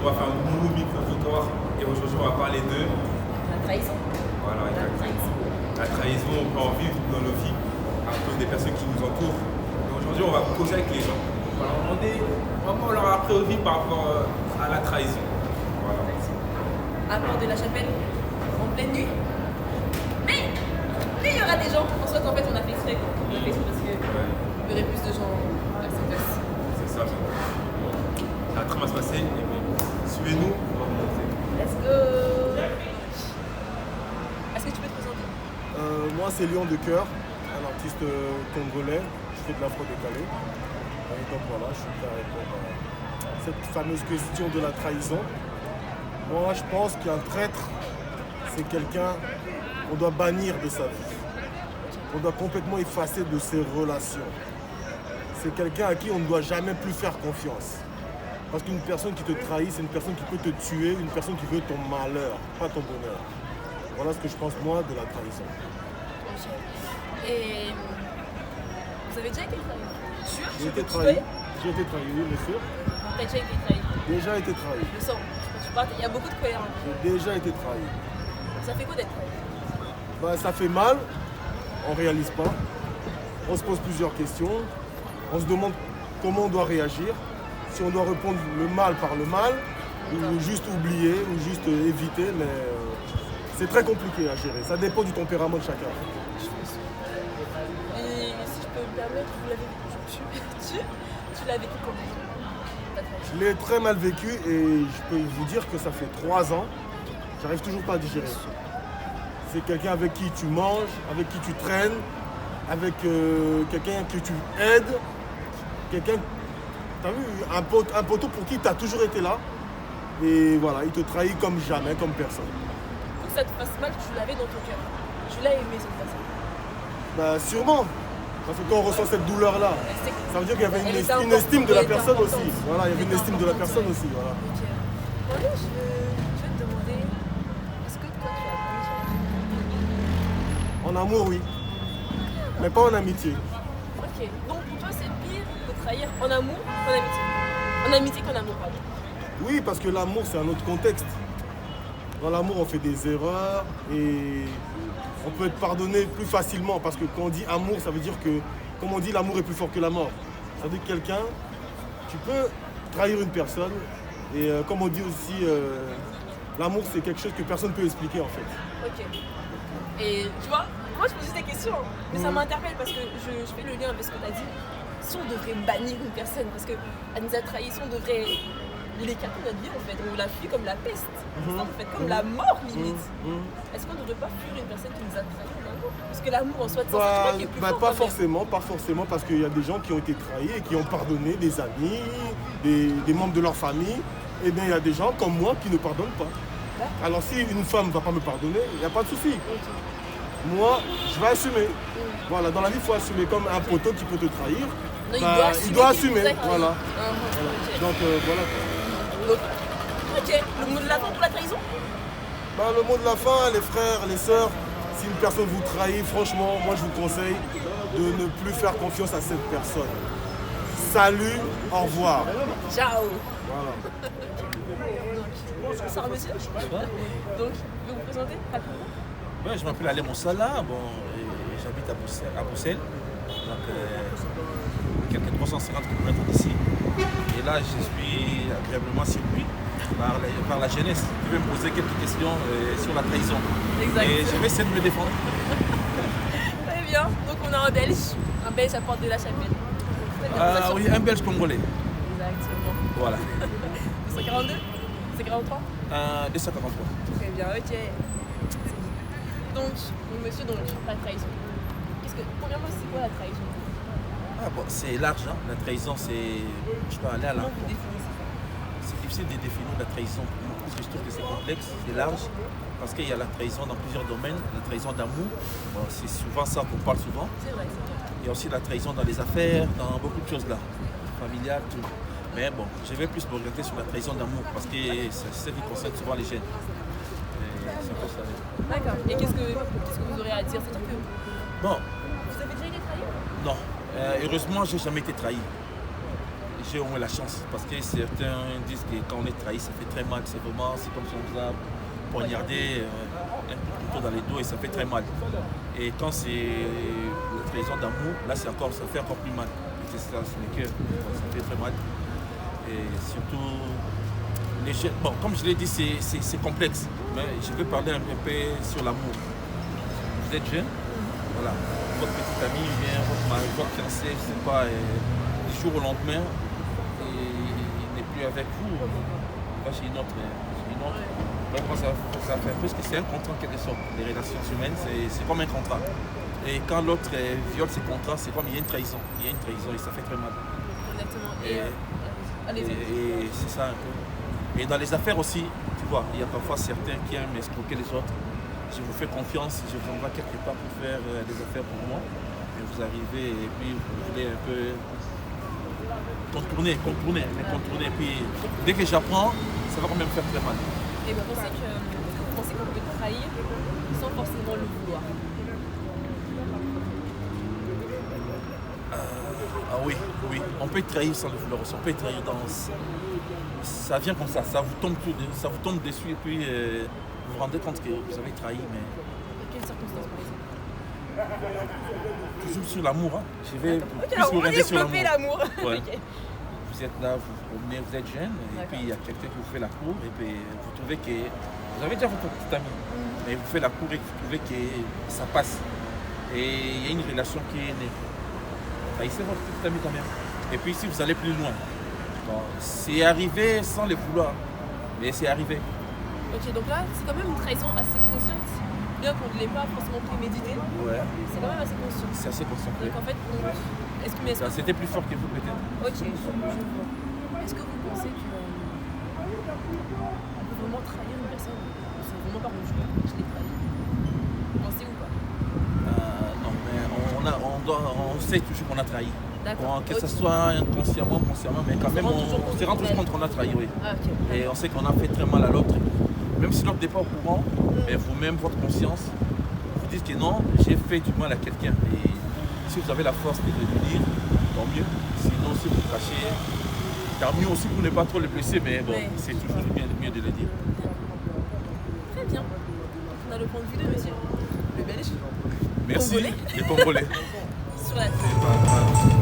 va faire un nouveau micro-trottoir et aujourd'hui on va parler de la trahison. Voilà, la trahison, on peut en vivre dans nos vies à cause des personnes qui nous entourent. Et aujourd'hui on va causer avec les gens. On va leur demander comment on leur a prévu par rapport à la trahison. Voilà. À Porte de la Chapelle, en pleine nuit. Mais il y aura des gens. En soit, en fait, on a fait exprès. On a fait exprès parce qu'il y aurait plus de gens à cette place. C'est ça. Ça va très bien se passer. Et bien, suivez-nous, on va vous montrer. Let's go. Est-ce que tu peux te présenter? Moi, c'est Lion de Cœur, un artiste congolais. Je fais de l'afro-décalé. Et donc voilà, je suis prêt à répondre à cette fameuse question de la trahison. Moi, je pense qu'un traître, c'est quelqu'un qu'on doit bannir de sa vie. On doit complètement effacer de ses relations. C'est quelqu'un à qui on ne doit jamais plus faire confiance. Parce qu'une personne qui te trahit, c'est une personne qui peut te tuer, une personne qui veut ton malheur, pas ton bonheur. Voilà ce que je pense, moi, de la trahison. Et vous avez déjà été trahi? Sûr? J'ai été trahi. J'ai été trahi, oui, bien sûr. T'as déjà été trahi? Déjà été trahi. Je le sens. Il y a beaucoup de colère. J'ai déjà été trahi. Ça fait quoi d'être trahi? Bah, ça fait mal, on ne réalise pas. On se pose plusieurs questions. On se demande comment on doit réagir. Si on doit répondre le mal par le mal, ou juste oublier, ou juste éviter, mais c'est très compliqué à gérer. Ça dépend du tempérament de chacun. Et si je peux me permettre, vous l'avez vécu. Tu l'as vécu comment? Je l'ai très mal vécu et je peux vous dire que ça fait 3 ans, j'arrive toujours pas à digérer. C'est quelqu'un avec qui tu manges, avec qui tu traînes, avec quelqu'un que tu aides, quelqu'un, t'as vu, un poteau pour qui tu as toujours été là. Et voilà, il te trahit comme jamais, comme personne. Pour que ça te fasse mal, tu l'avais dans ton cœur. Tu l'as aimé cette personne. Bah sûrement. Parce que quand on ressent cette douleur-là, ça veut dire qu'il y avait une estime de la personne aussi. Voilà, il y avait une estime de la personne aussi. Voilà. Ok. Moi, je vais te demander, est-ce que toi, tu as En amour, oui. Mais pas en amitié. Ok. Donc pour toi, c'est pire de trahir en amour qu'en amitié. En amitié qu'en amour, pardon. Oui, parce que l'amour, c'est un autre contexte. Dans l'amour, on fait des erreurs et on peut être pardonné plus facilement. Parce que quand on dit amour, ça veut dire que, comme on dit, l'amour est plus fort que la mort. Ça veut dire que quelqu'un, tu peux trahir une personne. Et comme on dit aussi, l'amour, c'est quelque chose que personne ne peut expliquer en fait. Ok. Et tu vois, moi je pose des questions, mais ça m'interpelle parce que je fais le lien avec ce que tu as dit. Si on devrait bannir une personne, parce qu'elle nous a trahis, si on devrait l'écarter de notre vie en fait, on la fuit comme la peste, en fait, comme la mort limite. Est-ce qu'on ne devrait pas fuir une personne qui nous a trahis en amour? Parce que l'amour en soi de sens, c'est toi qui est plus fort. Pas forcément, parce qu'il y a des gens qui ont été trahis et qui ont pardonné, des amis, des membres de leur famille. Et bien il y a des gens comme moi qui ne pardonnent pas. Alors si une femme ne va pas me pardonner, il n'y a pas de souci. Moi, je vais assumer. Voilà, dans la vie, il faut assumer. Comme un poteau qui peut te trahir, non, il doit assumer. Voilà. Okay. Donc voilà. Ok, le mot de la fin pour la trahison? Le mot de la fin, les frères, les sœurs, si une personne vous trahit, franchement, moi je vous conseille de ne plus faire confiance à cette personne. Salut, au revoir. Ciao. Voilà. C'est un monsieur. Donc, vous vous présenter rapidement? Ouais, je m'appelle Alain Moussala, et j'habite à Bruxelles, donc quelques 350 km d'ici. Et là, je suis agréablement surpris par la jeunesse qui veut me poser quelques questions sur la trahison. Exact. Et je vais essayer de me défendre. Très bien. Donc, on a un Belge à Porte de la Chapelle. Oui, un Belge congolais. Exactement. Voilà. 242? C'est 43? 243. Très bien, ok. Donc, monsieur, la trahison. Premièrement, c'est quoi la trahison? C'est large, hein. La trahison, c'est. Je peux aller à Comment l'enfant. vous définissez ça? C'est difficile de définir la trahison pour moi, parce que je trouve que c'est complexe, c'est large, parce qu'il y a la trahison dans plusieurs domaines. La trahison d'amour, c'est souvent ça qu'on parle souvent. C'est vrai. Il y a aussi la trahison dans les affaires, dans beaucoup de choses là, familiales, tout. Mais bon, je vais plus m'orienter sur la trahison d'amour, parce que c'est ce qui concerne souvent les jeunes. C'est pour ça. D'accord. Et qu'est-ce que vous aurez à dire? C'est-à-dire que Bon, vous avez déjà été trahi? non. Heureusement, j'ai jamais été trahi. j'ai au moins la chance. Parce que certains disent que quand on est trahi, ça fait très mal. C'est comme si on vous a poignardé un couteau dans les dos et ça fait très mal. Et quand c'est la trahison d'amour, là ça fait encore plus mal. C'est ça, c'est le cœur, ça fait très mal. Et surtout, les jeunes, bon, comme je l'ai dit, c'est complexe. Mais je vais parler un peu sur l'amour. Vous êtes jeune, voilà. Votre petite amie vient, votre fiancé, je ne sais pas, du jour au lendemain, il n'est plus avec vous, il va chez une autre. Vraiment, ça fait un peu ce que c'est un contrat en quelque sorte. Les relations humaines, c'est comme un contrat. Et quand l'autre viole ses contrats, c'est comme il y a une trahison. Il y a une trahison et ça fait très mal. Exactement. Et c'est ça un peu. Et dans les affaires aussi, tu vois, il y a parfois certains qui aiment escroquer les autres. Je vous fais confiance, je vous envoie quelque part pour faire des affaires pour moi. Et vous arrivez et puis vous voulez un peu contourner. Et puis dès que j'apprends, ça va quand même faire très mal. Et vous pensez qu'on peut trahir sans forcément le vouloir? Ah oui, on peut trahir sans le vouloir, on peut trahir dans... Ça vient comme ça vous tombe dessus et puis vous vous rendez compte que vous avez trahi, mais... Dans quelles circonstances par exemple? Toujours sur l'amour, hein. Je vais alors, plus m'orienter sur l'amour. Ouais. Ok. Vous êtes là, vous promenez, vous êtes jeune, et puis il y a quelqu'un qui vous fait la cour, et puis vous trouvez que... Vous avez déjà votre petite amie, mais vous faites la cour et vous trouvez que ça passe. Et il y a une relation qui est née. Trahissez votre petite amie quand même. Et puis si vous allez plus loin, bon, c'est arrivé sans le vouloir, mais c'est arrivé. Ok, donc là, c'est quand même une trahison assez consciente. Bien qu'on ne l'ait pas forcément prémédité, Ouais, c'est quand même assez conscient. c'est assez concentré. Donc en fait, C'était plus fort que vous peut-être. ok, je vois. Est-ce que vous pensez que on peut vraiment trahir une personne? C'est vraiment pas mon choix, je l'ai trahi. Vous pensez ou pas? Non, mais on sait toujours qu'on a trahi. D'accord. Bon, que ce soit inconsciemment, consciemment, mais quand même, on se rend toujours compte qu'on a trahi, oui. Ah, ok. Et on sait qu'on a fait très mal à l'autre. Même si l'autre n'est pas au courant, mais vous-même, votre conscience, vous dites que non, j'ai fait du mal à quelqu'un. Et si vous avez la force de le dire, tant mieux. Sinon, si vous cachez, tant mieux aussi pour ne pas trop le blesser, mais bon, Ouais. c'est toujours mieux de le dire. Très bien. On a le point de vue de monsieur le Belge Merci, Congolais. les Congolais. sur la C'est pas grave.